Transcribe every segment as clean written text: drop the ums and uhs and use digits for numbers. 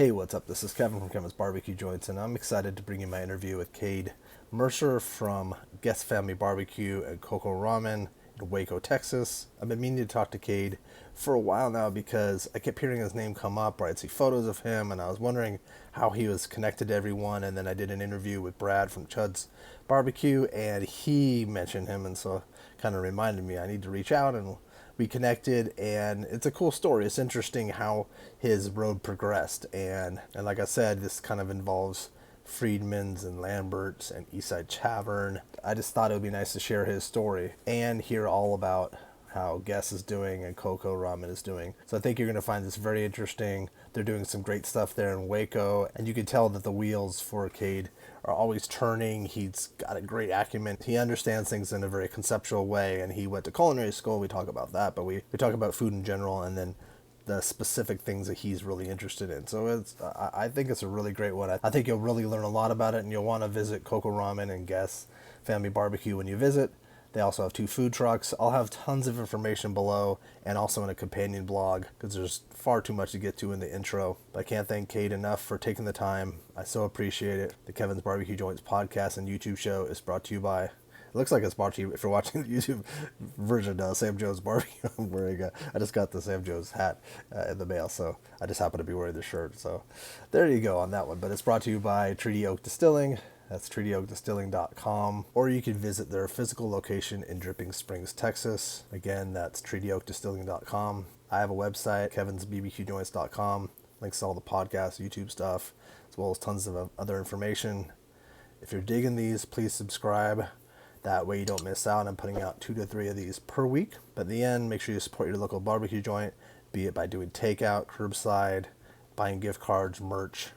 Hey, what's up? This is Kevin from Kevin's Barbecue Joints, and I'm excited to bring you my interview with Cade Mercer from Guess Family Barbecue and koKo Ramen in Waco, Texas. I've been meaning to talk to Cade for a while now because I kept hearing his name come up, or I'd see photos of him, and I was wondering how he was connected to everyone. And then I did an interview with Brad from Chud's Barbecue, and he mentioned him, and so kind of reminded me I need to reach out, and we connected, and it's a cool story. It's interesting how his road progressed, and like I said, this kind of involves Freedman's and Lamberts and Eastside Tavern. I just thought it would be nice to share his story and hear all about how Guess is doing and koKo Ramen is doing. So I think you're going to find this very interesting. They're doing some great stuff there in Waco, and you can tell that the wheels for Cade are always turning. He's got a great acumen. He understands things in a very conceptual way, and he went to culinary school. We talk about that, but we talk about food in general, and then the specific things that he's really interested in. So I think it's a really great one. I think you'll really learn a lot about it, and you'll want to visit koKo Ramen and Guess Family Barbecue when you visit. They also have 2 food trucks. I'll have tons of information below and also in a companion blog because there's far too much to get to in the intro. But I can't thank Cade enough for taking the time. I so appreciate it. The Kevin's Barbecue Joints podcast and YouTube show is brought to you by, it looks like it's brought to you if you're watching the YouTube version, Sam Joe's Barbecue. I'm wearing I just got the Sam Joe's hat in the mail, so I just happen to be wearing the shirt. So there you go on that one. But it's brought to you by Treaty Oak Distilling. That's treatyoakdistilling.com, or you can visit their physical location in Dripping Springs, Texas. Again, that's treatyoakdistilling.com. I have a website, kevinsbbqjoints.com. Links to all the podcasts, YouTube stuff, as well as tons of other information. If you're digging these, please subscribe. That way you don't miss out. I'm putting out 2 to 3 of these per week. But in the end, make sure you support your local barbecue joint, be it by doing takeout, curbside, buying gift cards, merch,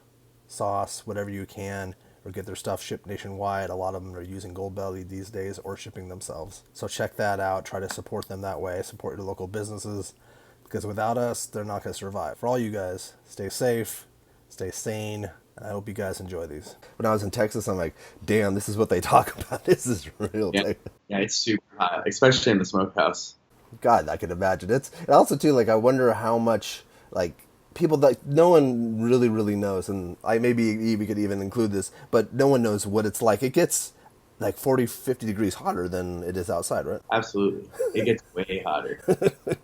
sauce, whatever you can, or get their stuff shipped nationwide. A lot of them are using Gold Belly these days or shipping themselves. So check that out. Try to support them that way. Support your local businesses, because without us, they're not going to survive. For all you guys, stay safe, stay sane, and I hope you guys enjoy these. When I was in Texas, I'm like, damn, this is what they talk about. This is real. Yeah, yeah, it's super hot, especially in the smokehouse. God, I can imagine. And also too, like, I wonder how much, like, people that no one really knows, and I maybe we could even include this, but no one knows what it's like. It gets like 40, 50 degrees hotter than it is outside, right? Absolutely. It gets way hotter.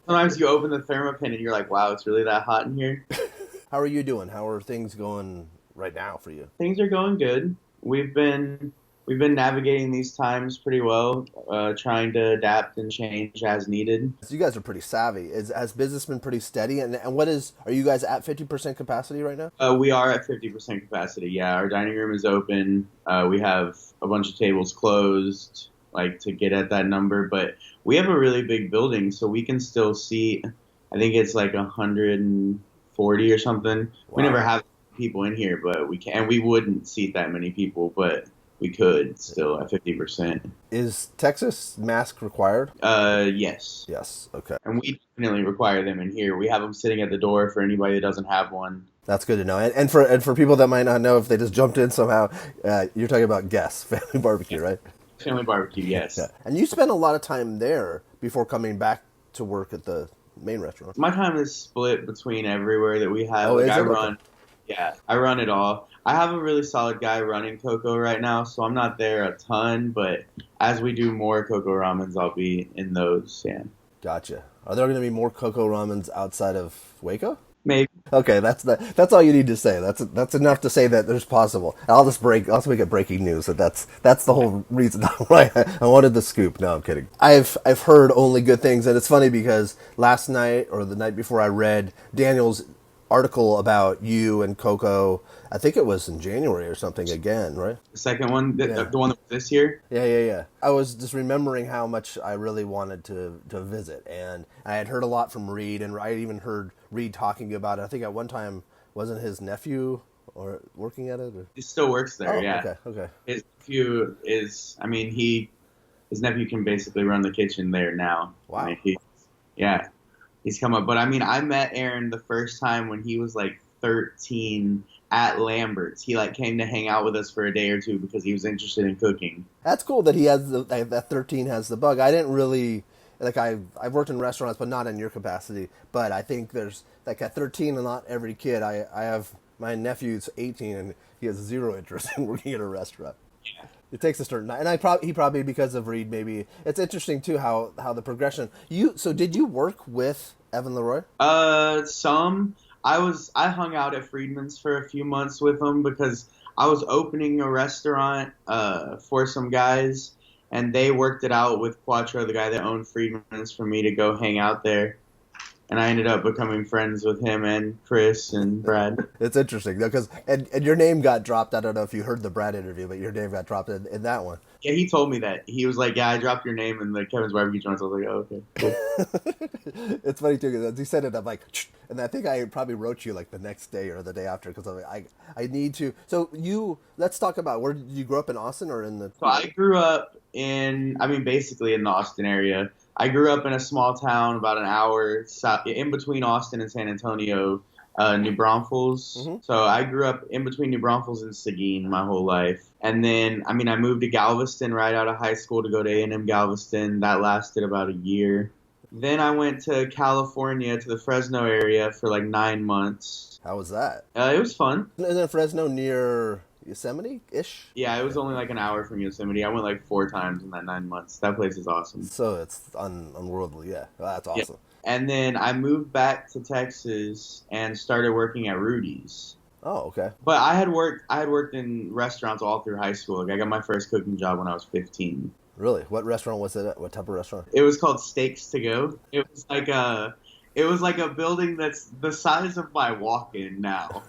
Sometimes you open the thermopin and you're like, wow, it's really that hot in here. How are you doing? How are things going right now for you? Things are going good. We've been navigating these times pretty well, trying to adapt and change as needed. So you guys are pretty savvy. Has business been pretty steady? And are you guys at 50% capacity right now? We are at 50% capacity. Yeah, our dining room is open. We have a bunch of tables closed, like to get at that number. But we have a really big building, so we can still seat. I think it's like 140 or something. Wow. We never have people in here, but we can. And we wouldn't seat that many people, but we could still at 50%. Is Texas mask required? Yes. Yes. Okay. And we definitely require them in here. We have them sitting at the door for anybody that doesn't have one. That's good to know. And for people that might not know, if they just jumped in somehow, you're talking about Guess Family Barbecue, right? Family Barbecue, yes. Yeah. And you spent a lot of time there before coming back to work at the main restaurant. My time is split between everywhere that we have. Oh, like is I it? run, yeah, I run it all. I have a really solid guy running koKo right now, so I'm not there a ton, but as we do more koKo Ramens, I'll be in those, yeah. Gotcha. Are there going to be more koKo Ramens outside of Waco? Maybe. Okay, that's all you need to say. That's enough to say that there's possible. I'll make it breaking news. That's the whole reason why I wanted the scoop. No, I'm kidding. I've heard only good things, and it's funny because last night or the night before I read Daniel's article about you and koKo. I think it was in January or something again, right? The second one, the one that was this year? Yeah. I was just remembering how much I really wanted to visit, and I had heard a lot from Reid, and I had even heard Reid talking about it. I think at one time, wasn't his nephew or working at it? Or? He still works there, yeah. Okay. His nephew his nephew can basically run the kitchen there now. Wow. I mean, he's come up. But I mean, I met Aaron the first time when he was like 13 at Lamberts. He like came to hang out with us for a day or two because he was interested in cooking. That's cool that he has that 13 has the bug. I didn't really like I've worked in restaurants, but not in your capacity. But I think there's like at 13, and not every kid. I have My nephew's 18 and he has zero interest in working at a restaurant. Yeah. It takes a certain, and he probably, because of Reid, maybe it's interesting too how the progression. So did you work with Evan Leroy? Some. I hung out at Freedman's for a few months with him because I was opening a restaurant for some guys, and they worked it out with Quattro, the guy that owned Freedman's, for me to go hang out there. And I ended up becoming friends with him and Chris and Brad. It's interesting though, because and your name got dropped. I don't know if you heard the Brad interview, but your name got dropped in that one. Yeah, he told me that. He was like, "Yeah, I dropped your name in the Kevin's Barbecue joints." I was like, "Oh, okay." Cool. It's funny too because he said it. I'm like, and I think I probably wrote you like the next day or the day after because I need to. So let's talk about, where did you grow up, in Austin or in the? So I grew up basically in the Austin area. I grew up in a small town about an hour south, in between Austin and San Antonio, New Braunfels. Mm-hmm. So I grew up in between New Braunfels and Seguin my whole life. And then, I moved to Galveston right out of high school to go to A&M Galveston. That lasted about a year. Then I went to California, to the Fresno area for like 9 months. How was that? It was fun. Isn't it Fresno near Yosemite-ish? Yeah, it was only like an hour from Yosemite. I went like 4 times in that 9 months. That place is awesome. So it's unworldly, yeah. Well, that's awesome. Yeah. And then I moved back to Texas and started working at Rudy's. Oh, okay. But I had worked in restaurants all through high school. Like I got my first cooking job when I was 15. Really? What restaurant was it at? What type of restaurant? It was called Steaks to Go. It was like a building that's the size of my walk-in now.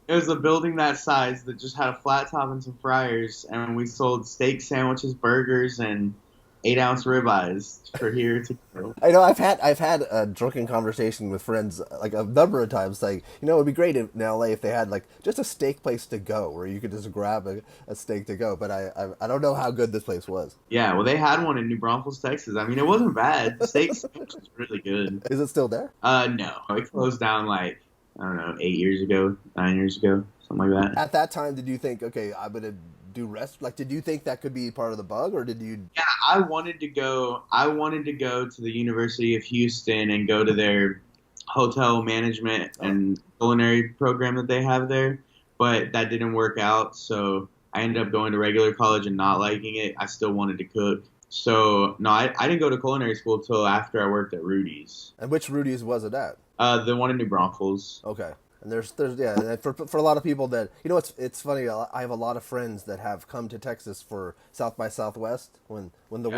It was a building that size that just had a flat top and some fryers, and we sold steak sandwiches, burgers, and 8-ounce ribeyes for here to go. I know I've had a drunken conversation with friends like a number of times. Like, it'd be great in LA if they had like just a steak place to go where you could just grab a steak to go. But I don't know how good this place was. Yeah, well, they had one in New Braunfels, Texas. It wasn't bad. The steak sandwich was really good. Is it still there? No, it closed down like, I don't know, 8 years ago, 9 years ago, something like that. At that time, did you think, okay, I'm gonna do rest? Like, did you think that could be part of the bug, or did you? Yeah, I wanted to go to the University of Houston and go to their hotel management and culinary program that they have there, but that didn't work out. So I ended up going to regular college and not liking it. I still wanted to cook. So no, I didn't go to culinary school till after I worked at Rudy's. And which Rudy's was it at? The one in New Braunfels. Okay. And there's yeah, and for a lot of people that, it's funny. I have a lot of friends that have come to Texas for South by Southwest when the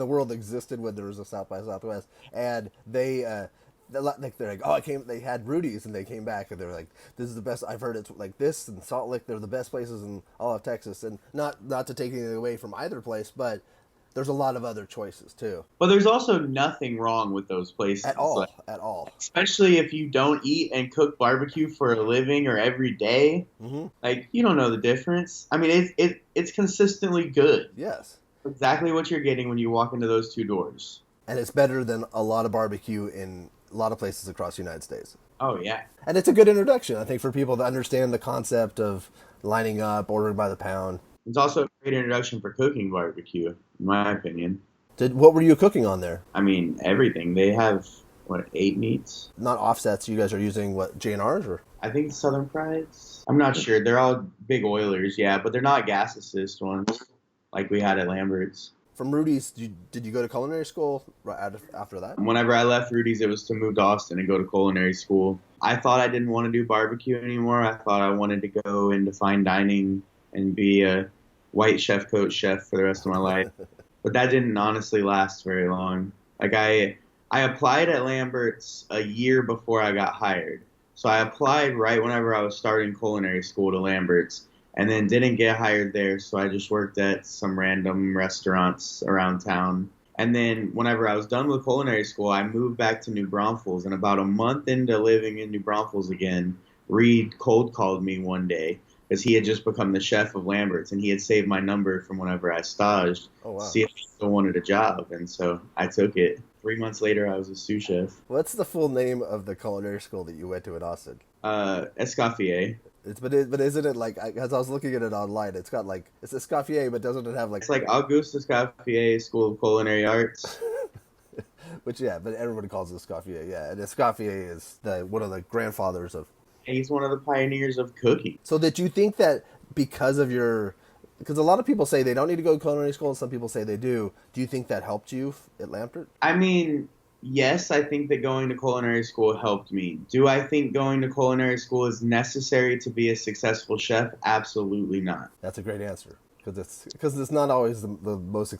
world existed, when there was a South by Southwest, and they're like, oh, they had Rudy's and they came back and they're like, this is the best. I've heard it's like this and Salt Lick, they're the best places in all of Texas, and not to take anything away from either place, but there's a lot of other choices too. But there's also nothing wrong with those places at all. Especially if you don't eat and cook barbecue for a living or every day. Mm-hmm. Like, you don't know the difference. It's consistently good. Yes. Exactly what you're getting when you walk into those two doors. And it's better than a lot of barbecue in a lot of places across the United States. Oh yeah. And it's a good introduction, I think, for people to understand the concept of lining up, ordering by the pound. It's also a great introduction for cooking barbecue, in my opinion. What were you cooking on there? Everything. They have, 8 meats? Not offsets. You guys are using, J&Rs? Or? I think Southern Frieds. I'm not sure. They're all big oilers, yeah, but they're not gas assist ones like we had at Lamberts. From Rudy's, did you go to culinary school right after that? Whenever I left Rudy's, it was to move to Austin and go to culinary school. I thought I didn't want to do barbecue anymore. I thought I wanted to go into fine dining and be a white chef coat chef for the rest of my life. But that didn't honestly last very long. Like I applied at Lamberts a year before I got hired. So I applied right whenever I was starting culinary school to Lamberts, and then didn't get hired there. So I just worked at some random restaurants around town. And then whenever I was done with culinary school, I moved back to New Braunfels. And about a month into living in New Braunfels again, Reid cold called me one day, because he had just become the chef of Lamberts, and he had saved my number from whenever I staged to see if I still wanted a job. And so I took it. 3 months later, I was a sous chef. What's the full name of the culinary school that you went to in Austin? Escoffier. But isn't it like, as I was looking at it online, it's got like, it's Escoffier, but doesn't it have like... It's like Auguste Escoffier School of Culinary Arts. Which, yeah, but everybody calls it Escoffier, yeah. And Escoffier is one of the grandfathers of... He's one of the pioneers of cooking. So did you think that because of your, because a lot of people say they don't need to go to culinary school, and some people say they do. Do you think that helped you at Lambert? I mean, yes, I think that going to culinary school helped me. Do I think going to culinary school is necessary to be a successful chef? Absolutely not. That's a great answer. Because it's not always the most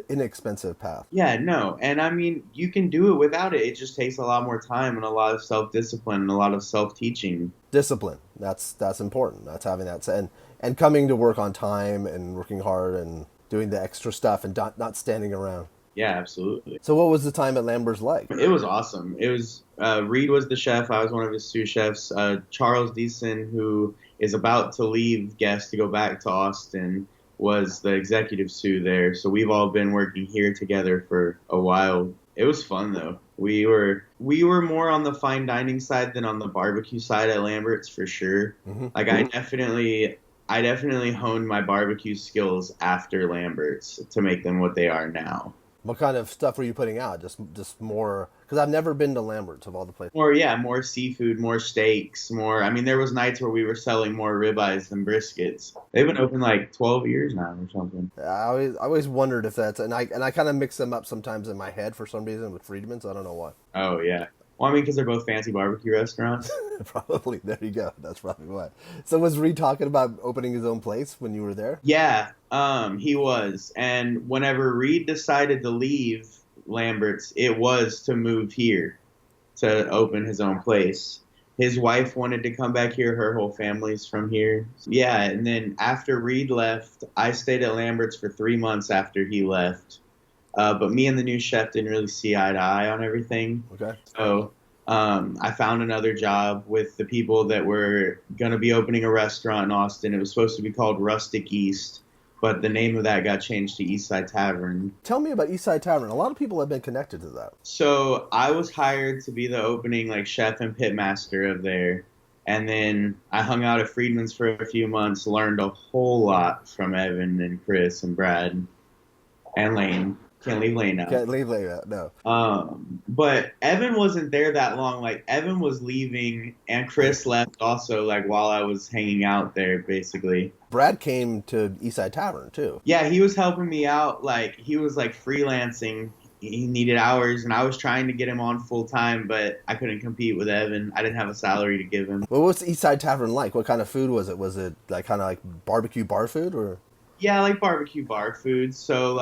inexpensive path. Yeah, no. And I mean, you can do it without it. It just takes a lot more time and a lot of self-discipline and a lot of self-teaching. Discipline. That's important. That's having that, and coming to work on time and working hard and doing the extra stuff and not standing around. Yeah, absolutely. So what was the time at Lambert's like? It was awesome. It was Reid was the chef. I was one of his sous chefs. Charles Deason, who is about to leave Guess to go back to Austin, was the executive sous there. So we've all been working here together for a while. It was fun though. We were more on the fine dining side than on the barbecue side at Lambert's for sure. Mm-hmm. Like I definitely honed my barbecue skills after Lambert's to make them what they are now. What kind of stuff were you putting out? Just more? Because I've never been to Lambert's of all the places. More seafood, more steaks, more. I mean, there was nights where we were selling more ribeyes than briskets. They've been open like 12 years now or something. I always wondered if that's, and I kind of mix them up sometimes in my head for some reason with Freedman's. I don't know why. Oh yeah. Well, I mean, because they're both fancy barbecue restaurants. Probably. There you go. That's probably why. So was Reid talking about opening his own place when you were there? Yeah, he was. And whenever Reid decided to leave Lambert's, it was to move here to open his own place. His wife wanted to come back here. Her whole family's from here. Yeah, and then after Reid left, I stayed at Lambert's for 3 months after he left. But me and the new chef didn't really see eye to eye on everything. Okay. So I found another job with the people that were going to be opening a restaurant in Austin. It was supposed to be called Rustic East, but the name of that got changed to East Side Tavern. Tell me about East Side Tavern. A lot of people have been connected to that. So I was hired to be the opening chef and pit master of there. And then I hung out at Freedman's for a few months, learned a whole lot from Evan and Chris and Brad and Lane. Can't leave Lane out. Can't leave Lane out, no. But Evan wasn't there that long. Evan was leaving, and Chris left also, while I was hanging out there, basically. Brad came to Eastside Tavern, too. Yeah, he was helping me out. He was, freelancing. He needed hours, and I was trying to get him on full time, but I couldn't compete with Evan. I didn't have a salary to give him. Well, what's the Eastside Tavern like? What kind of food was it? Was it, kind of like barbecue bar food, or? Yeah, barbecue bar food. So,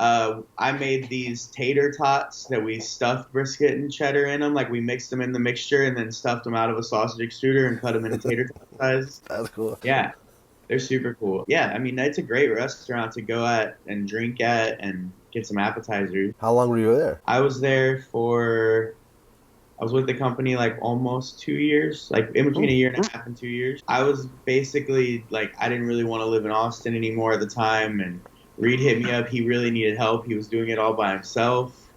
I made these tater tots that we stuffed brisket and cheddar in them. We mixed them in the mixture and then stuffed them out of a sausage extruder and cut them into tater tot size. That's cool. Yeah, they're super cool. Yeah, I mean, it's a great restaurant to go at and drink at and get some appetizers. How long were you there? I was with the company almost 2 years, in between a year and a half and 2 years. I was basically I didn't really want to live in Austin anymore at the time, and Reid hit me up. He really needed help. He was doing it all by himself.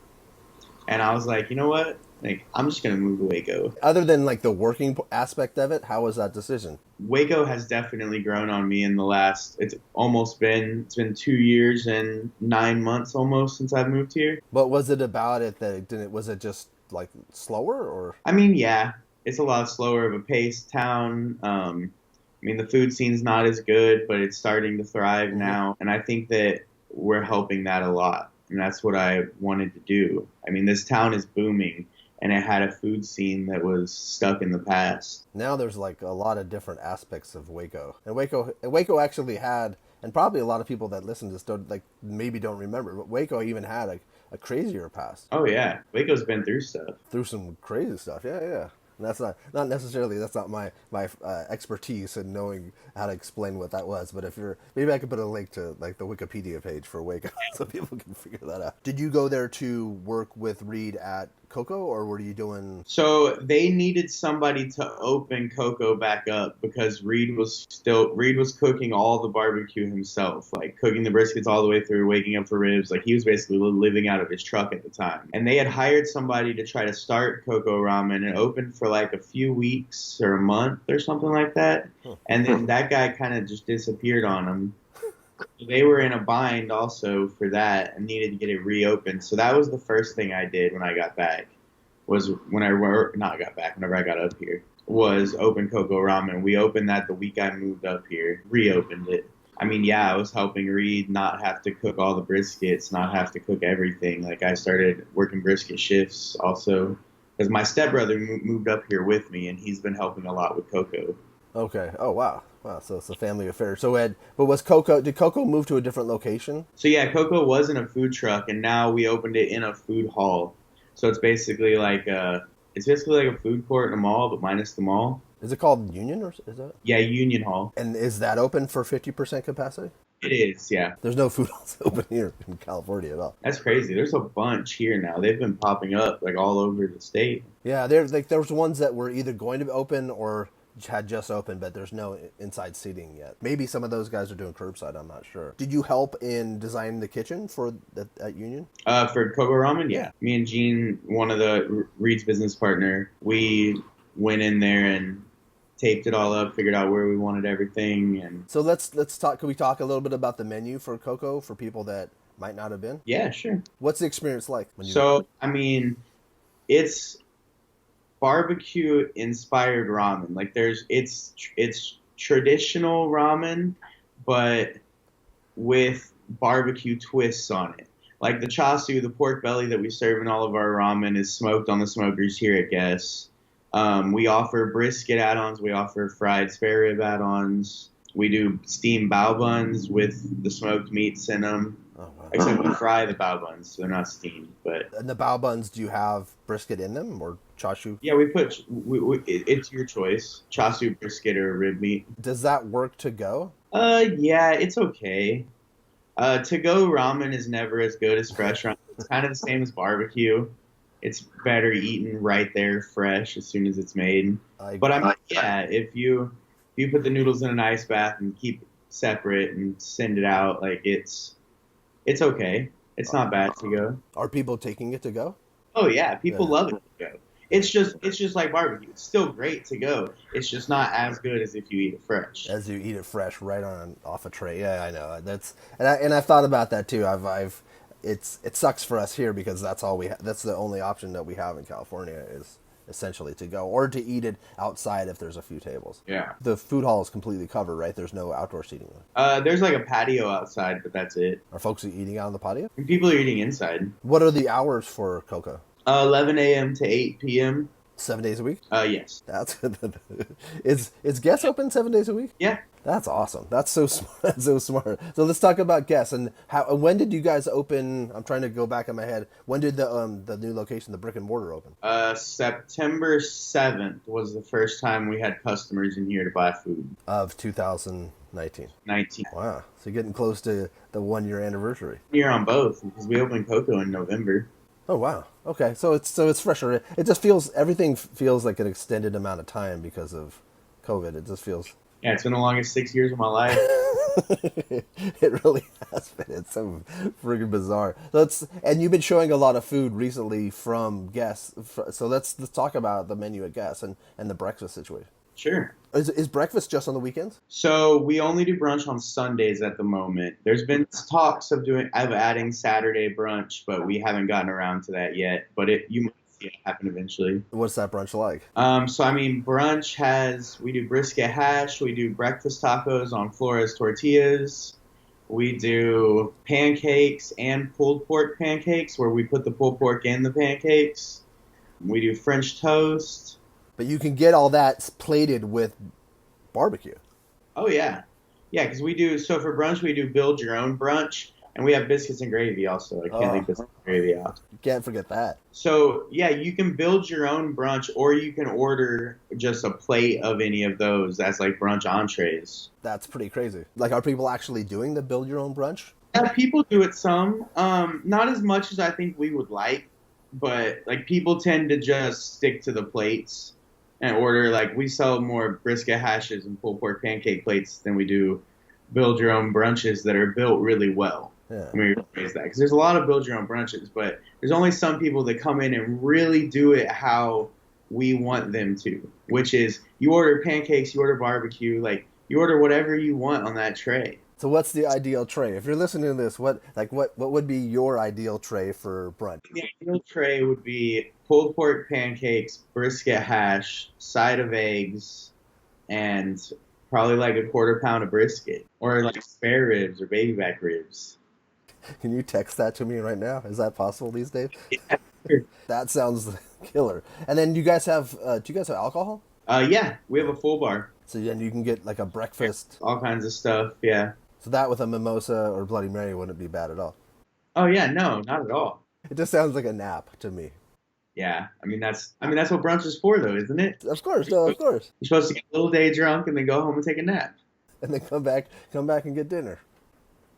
And I was like, you know what? I'm just going to move to Waco. Other than the working aspect of it, how was that decision? Waco has definitely grown on me in the last, it's been 2 years and 9 months almost since I've moved here. What was it about it that it didn't, was it just slower or? I mean, yeah, it's a lot slower of a paced town. I mean, the food scene's not as good, but it's starting to thrive now. And I think that we're helping that a lot. And that's what I wanted to do. I mean, this town is booming, and it had a food scene that was stuck in the past. Now there's a lot of different aspects of Waco. And Waco actually had, and probably a lot of people that listen to this maybe don't remember, but Waco even had a crazier past. Oh, yeah. Waco's been through stuff. Through some crazy stuff, yeah. And that's not necessarily, that's not my expertise in knowing how to explain what that was. But maybe I could put a link to the Wikipedia page for Waco so people can figure that out. Did you go there to work with Reid at koKo, or were you doing? So they needed somebody to open koKo back up because Reid was cooking all the barbecue himself, cooking the briskets all the way through, waking up for ribs. He was basically living out of his truck at the time. And they had hired somebody to try to start koKo Ramen and open for a few weeks or a month or something like that. And then that guy kind of just disappeared on them. They were in a bind also for that and needed to get it reopened. So that was the first thing I did when I got back. Whenever I got up here. was open koKo Ramen. We opened that the week I moved up here, reopened it. I mean, yeah, I was helping Reid not have to cook all the briskets, not have to cook everything. Like I started working brisket shifts also because my stepbrother moved up here with me, and he's been helping a lot with koKo. Okay. Oh wow. Wow. So it's a family affair. So Ed, but was koKo? Did koKo move to a different location? So yeah, koKo was in a food truck, and now we opened it in a food hall. So it's basically like a food court in a mall, but minus the mall. Is it called Union or is that? Yeah, Union Hall. And is that open for 50% capacity? It is, yeah. There's no food halls open here in California at all. That's crazy. There's a bunch here now. They've been popping up like all over the state. Yeah, there was ones that were either going to open or had just opened, but there's no inside seating yet. Maybe some of those guys are doing curbside. I'm not sure. Did you help in designing the kitchen for at Union? For koKo Ramen, yeah. Me and Gene, one of the Reid's business partner, we went in there and taped it all up, figured out where we wanted everything, and so let's talk. Can we talk a little bit about the menu for koKo for people that might not have been? yeah, sure. What's the experience like? I mean, it's barbecue inspired ramen. Like it's traditional ramen, but with barbecue twists on it. Like the chasu, the pork belly that we serve in all of our ramen, is smoked on the smokers here at Guess. We offer brisket add-ons. We offer fried spare rib add-ons. We do steamed bao buns with the smoked meats in them. Oh, wow. Except we fry the bao buns, so they're not steamed. But and the bao buns, do you have brisket in them or chashu? Yeah, it's your choice: chasu, brisket, or rib meat. Does that work to go? Yeah, it's okay. To go ramen is never as good as fresh ramen. It's kind of the same as barbecue. It's better eaten right there, fresh, as soon as it's made. If you put the noodles in an ice bath and keep it separate and send it out, like it's okay. It's not bad to go. Are people taking it to go? Oh yeah, people love it to go. It's just like barbecue. It's still great to go. It's just not as good as if you eat it fresh. As you eat it fresh, right off a tray. Yeah, I know. I've thought about that too. It sucks for us here because that's all that's the only option that we have in California is essentially to go or to eat it outside if there's a few tables. Yeah. The food hall is completely covered, right? There's no outdoor seating. There's like a patio outside, but that's it. Are folks eating out on the patio? And people are eating inside. What are the hours for koKo? 11 a.m. to 8 p.m. 7 days a week? Yes. That's is Guess open 7 days a week? Yeah. That's awesome. That's so smart. That's so smart. So let's talk about Guess and when did you guys open? I'm trying to go back in my head. When did the new location, the brick and mortar, open? September 7th was the first time we had customers in here to buy food. Of 2019. 19. Wow. So you're getting close to the 1 year anniversary. Year on both because we opened koKo in November. Oh wow. Okay. So it's fresher. It just everything feels like an extended amount of time because of COVID. It just feels. Yeah, it's been the longest 6 years of my life. It really has been. It's so friggin' bizarre. And you've been showing a lot of food recently from Guess. So let's talk about the menu at Guess and the breakfast situation. Sure. Is breakfast just on the weekends? So we only do brunch on Sundays at the moment. There's been talks of adding Saturday brunch, but we haven't gotten around to that yet. But you might see it happen eventually. What's that brunch like? Brunch we do brisket hash, we do breakfast tacos on Flores tortillas. We do pancakes and pulled pork pancakes where we put the pulled pork in the pancakes. We do French toast. But you can get all that plated with barbecue. Oh, yeah. Yeah, because for brunch, we do build your own brunch, and we have biscuits and gravy also. I can't leave biscuits and gravy out. You can't forget that. So, yeah, you can build your own brunch, or you can order just a plate of any of those as, like, brunch entrees. That's pretty crazy. Like, are people actually doing the build your own brunch? Yeah, people do it some. Not as much as I think we would like, but, like, people tend to just stick to the plates. And order, like, we sell more brisket hashes and pulled pork pancake plates than we do build your own brunches that are built really well. Yeah. Let me rephrase that. Because there's a lot of build your own brunches, but there's only some people that come in and really do it how we want them to, which is you order pancakes, you order barbecue, like, you order whatever you want on that tray. So what's the ideal tray? If you're listening to this, what would be your ideal tray for brunch? The ideal tray would be pulled pork pancakes, brisket hash, side of eggs, and probably like a quarter pound of brisket, or like spare ribs or baby back ribs. Can you text that to me right now? Is that possible these days? Yeah, sure. That sounds killer. And then you guys have do you guys have alcohol? Yeah, we have a full bar, So then you can get like a breakfast. all kinds of stuff. Yeah. So that with a mimosa or Bloody Mary wouldn't be bad at all. Oh yeah, no, not at all. It just sounds like a nap to me. Yeah, I mean that's what brunch is for, though, isn't it? Of course, no, of course. You're supposed to get a little day drunk and then go home and take a nap. And then come back and get dinner.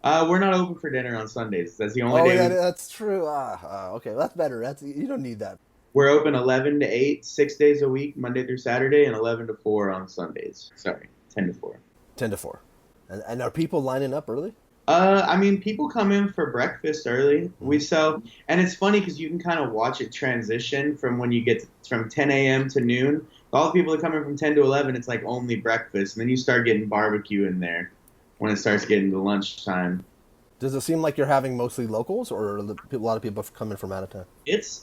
We're not open for dinner on Sundays. That's the only Oh day. yeah, that's true. Okay, that's better. That's you don't need that. We're open 11 to 8, 6 days a week, Monday through Saturday, and 11 to 4 on Sundays. Sorry, 10 to 4. 10 to 4. And are people lining up early? I mean, people come in for breakfast early. We sell, and it's funny because you can kind of watch it transition from when you get from 10 a.m. to noon. All the people that come in from 10 to 11, it's like only breakfast, and then you start getting barbecue in there when it starts getting to lunchtime. Does it seem like you're having mostly locals, or a lot of people coming from out of town?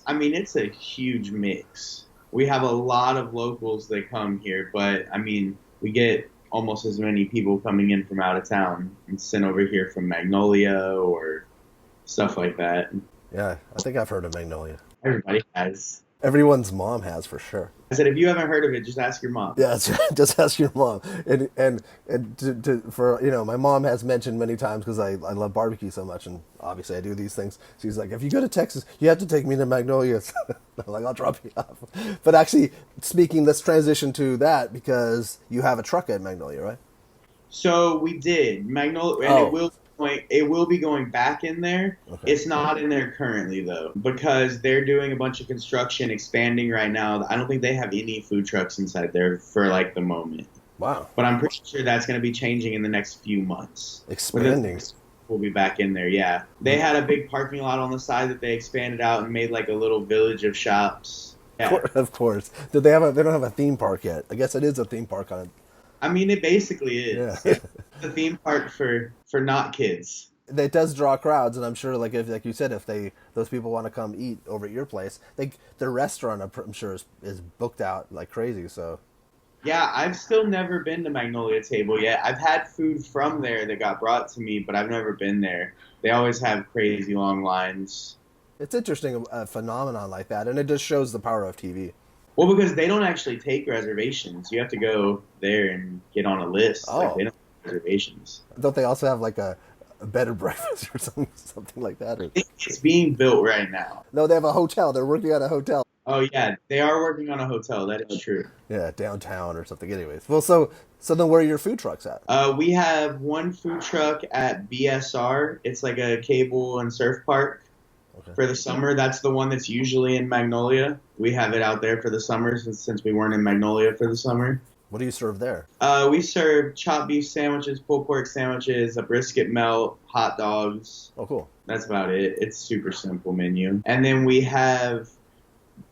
I mean, it's a huge mix. We have a lot of locals that come here, but I mean, we get almost as many people coming in from out of town and sent over here from Magnolia or stuff like that. Yeah, I think I've heard of Magnolia. Everybody has. Everyone's mom has for sure. I said, if you haven't heard of it, just ask your mom. Yeah, just ask your mom. And for my mom has mentioned many times because I love barbecue so much, and obviously I do these things. She's like, if you go to Texas, you have to take me to Magnolia's. I'm like, I'll drop you off. But actually, speaking, let's transition to that because you have a truck at Magnolia, right? So we did Magnolia, and it will be going back in there. Okay. It's not in there currently though, because they're doing a bunch of construction, expanding right now. I don't think they have any food trucks inside there for like the moment. Wow! But I'm pretty sure that's going to be changing in the next few months. Expanding. Will be back in there. Yeah, they had a big parking lot on the side that they expanded out and made like a little village of shops. Yeah. Of course. They don't have a theme park yet. I guess it is a theme park on it. I mean, it basically is. Yeah. It's a theme park for not kids. It does draw crowds, and I'm sure, like you said, if those people want to come eat over at your place, their restaurant, I'm sure, is booked out like crazy. So. Yeah, I've still never been to Magnolia Table yet. I've had food from there that got brought to me, but I've never been there. They always have crazy long lines. It's interesting, a phenomenon like that, and it just shows the power of TV. Well, because they don't actually take reservations. You have to go there and get on a list. Oh. Like, they don't take reservations. Don't they also have like a bed and breakfast or something like that? I think it's being built right now. No, they have a hotel. They're working on a hotel. Oh, yeah. They are working on a hotel. That is true. Yeah, downtown or something. Anyways. Well, so then where are your food trucks at? We have one food truck at BSR. It's like a cable and surf park. Okay. For the summer. That's the one that's usually in Magnolia. We have it out there for the summer since we weren't in Magnolia for the summer. What do you serve there? We serve chopped beef sandwiches, pulled pork sandwiches, a brisket melt, hot dogs. Oh, cool. That's about it. It's super simple menu. And then we have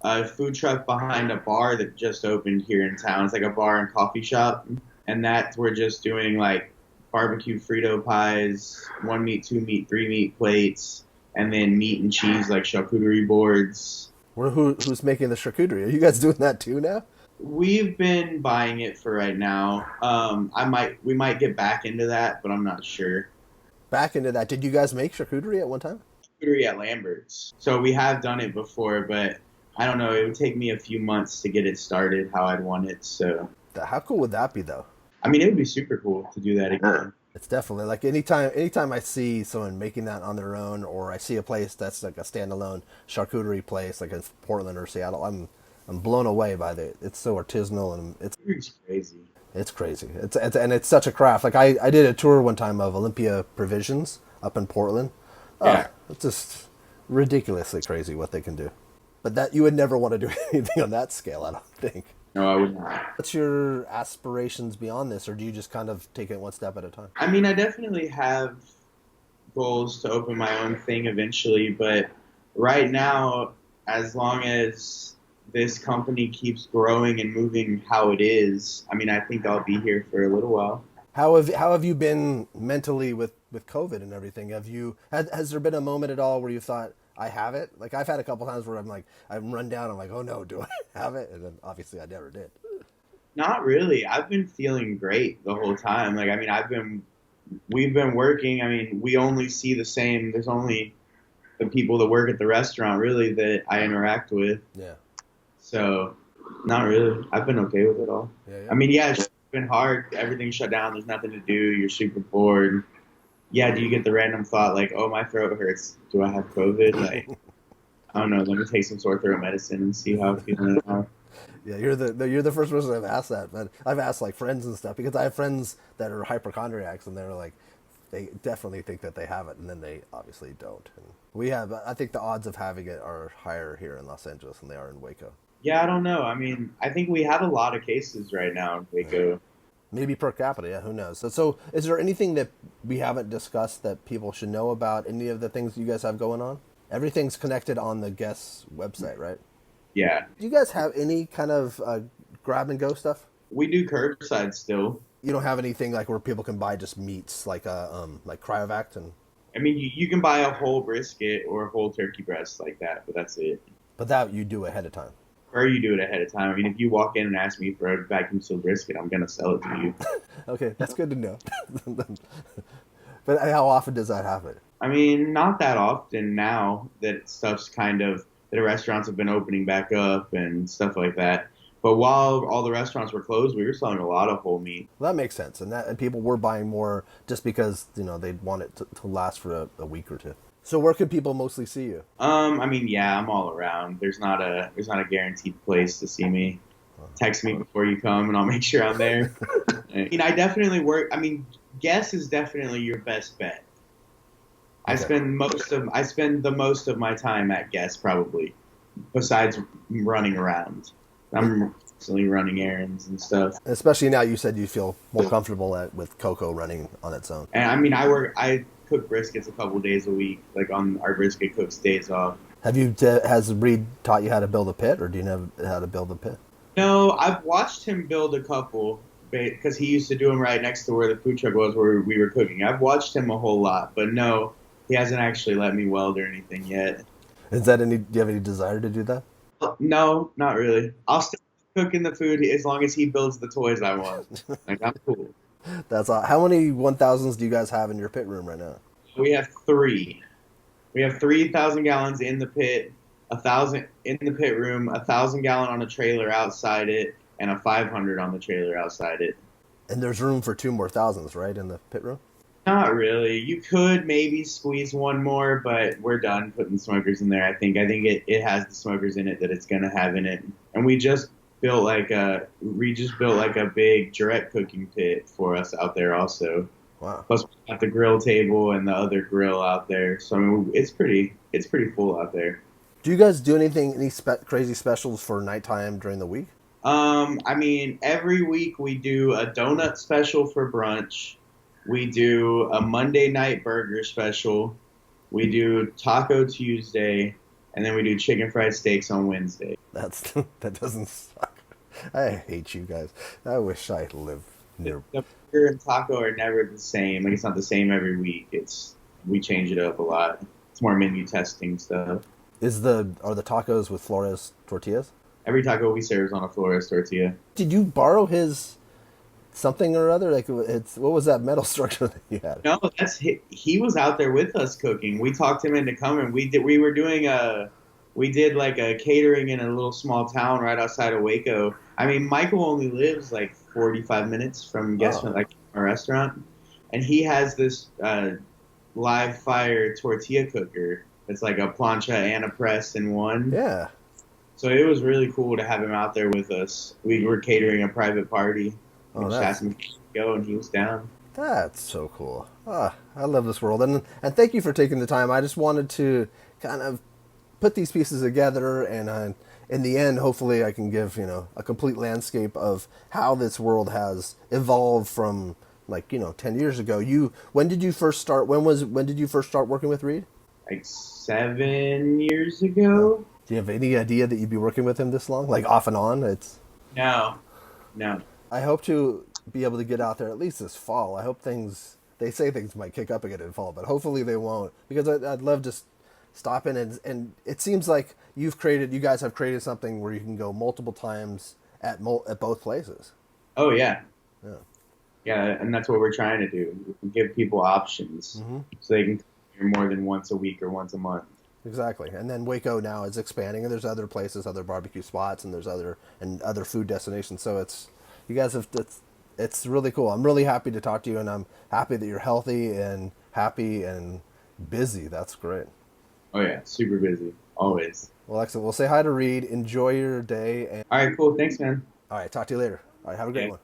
a food truck behind a bar that just opened here in town. It's like a bar and coffee shop. And we're just doing like barbecue Frito pies, 1 meat, 2 meat, 3 meat plates, and then meat and cheese like charcuterie boards. Who's making the charcuterie? Are you guys doing that too now? We've been buying it for right now. We might get back into that, but I'm not sure. Back into that? Did you guys make charcuterie at one time? Charcuterie at Lamberts. So we have done it before, but I don't know. It would take me a few months to get it started how I'd want it. So how cool would that be, though? I mean, it would be super cool to do that again. It's definitely like anytime I see someone making that on their own, or I see a place that's like a standalone charcuterie place, like in Portland or Seattle, I'm blown away by it's so artisanal and it's crazy. It's crazy. It's such a craft. Like I did a tour one time of Olympia Provisions up in Portland. Yeah. It's just ridiculously crazy what they can do. But that you would never want to do anything on that scale, I don't think. No, I would not. What's your aspirations beyond this, or do you just kind of take it one step at a time? I mean, I definitely have goals to open my own thing eventually, but right now, as long as this company keeps growing and moving how it is, I mean, I think I'll be here for a little while. How have you been mentally with COVID and everything? Has there been a moment at all where you thought, I have it? Like, I've had a couple times where I'm run down, I'm like, oh no, do I have it? And then obviously I never did. Not really. I've been feeling great the whole time. Like, I mean, we've been working. I mean, we only see the same. There's only the people that work at the restaurant really that I interact with. Yeah. So, not really. I've been okay with it all. Yeah, yeah. I mean, yeah, it's been hard. Everything's shut down. There's nothing to do. You're super bored. Yeah, do you get the random thought like, oh, my throat hurts. Do I have COVID? Like, I don't know. Let me take some sore throat medicine and see how I'm feeling now. Yeah, you're the first person I've asked that, but I've asked like friends and stuff because I have friends that are hypochondriacs and they're like, they definitely think that they have it and then they obviously don't. And I think the odds of having it are higher here in Los Angeles than they are in Waco. Yeah, I don't know. I mean, I think we have a lot of cases right now in Waco. Maybe per capita, yeah, who knows? So is there anything that we haven't discussed that people should know about any of the things you guys have going on? Everything's connected on the Guess website, right? Yeah. Do you guys have any kind of grab and go stuff? We do curbside still. You don't have anything like where people can buy just meats like cryovac and. I mean, you can buy a whole brisket or a whole turkey breast like that, but that's it. But that you do ahead of time. Or you do it ahead of time. I mean, if you walk in and ask me for a vacuum sealed brisket, I'm gonna sell it to you. Okay, that's good to know. But how often does that happen? I mean, not that often now that stuff's kind of the restaurants have been opening back up and stuff like that. But while all the restaurants were closed, we were selling a lot of whole meat. Well, that makes sense, and people were buying more just because they'd want it to last for a week or two. So where could people mostly see you? I mean, yeah, I'm all around. There's not a guaranteed place to see me. Text me before you come, and I'll make sure I'm there. I mean, I definitely work. I mean, Guess is definitely your best bet. Okay. I spend the most of my time at Guess probably, besides running around. I'm constantly running errands and stuff. Especially now, you said you feel more comfortable with koKo running on its own. And I mean, I cook briskets a couple days a week, like on our brisket cooks days off. Has Reid taught you how to build a pit, or do you know how to build a pit? No, I've watched him build a couple because he used to do them right next to where the food truck was where we were cooking. I've watched him a whole lot, but no, he hasn't actually let me weld or anything yet. Do you have any desire to do that? No, not really. I'll still cooking the food as long as he builds the toys I want. Like, I'm cool. That's all. How many 1,000s do you guys have in your pit room right now? We have 3. We have 3,000 gallons in the pit, 1,000 in the pit room, 1,000 gallon on a trailer outside it, and a 500 on the trailer outside it. And there's room for 2 more thousands, right, in the pit room? Not really. You could maybe squeeze one more, but we're done putting smokers in there. I think it has the smokers in it that it's gonna have in it. And we just built like a big direct cooking pit for us out there also. Wow. Plus we got the grill table and the other grill out there. So I mean, it's pretty full out there. Do you guys do any crazy specials for nighttime during the week? I mean, every week we do a donut special for brunch. We do a Monday night burger special. We do Taco Tuesday, and then we do chicken fried steaks on Wednesday. That doesn't suck. I hate you guys. I wish I lived near. The burger and taco are never the same. Like, it's not the same every week. We change it up a lot. It's more menu testing stuff. Are the tacos with Flores tortillas? Every taco we serve is on a Flores tortilla. Did you borrow his something or other? Like, what was that metal structure that you had? No, he was out there with us cooking. We talked him into coming. We did like a catering in a little small town right outside of Waco. I mean, Michael only lives like 45 minutes from like our restaurant, and he has this live fire tortilla cooker. It's like a plancha and a press in one. Yeah. So it was really cool to have him out there with us. We were catering a private party. Just asked him to go, and he was down. That's so cool. I love this world, and thank you for taking the time. I just wanted to kind of put these pieces together, and in the end, hopefully, I can give a complete landscape of how this world has evolved from 10 years ago. When did you first start? When did you first start working with Reid? Like 7 years ago. Do you have any idea that you'd be working with him this long? Like off and on? No. I hope to be able to get out there at least this fall. I hope things. They say things might kick up again in fall, but hopefully they won't. Because I'd love to stop in and it seems like you guys have created something where you can go multiple times at both places. Oh yeah, Yeah. yeah, and that's what we're trying to do. Give people options Mm-hmm. so they can come here more than once a week or once a month. Exactly. And then Waco now is expanding, and there's other places, other barbecue spots, and there's other food destinations. So you guys have it's really cool. I'm really happy to talk to you, and I'm happy that you're healthy and happy and busy. That's great. Oh yeah, super busy always. Well, excellent. We'll say hi to Reid. Enjoy your day, and All right, cool. Thanks, man. all right, talk to you later. All right, have a great Okay. one.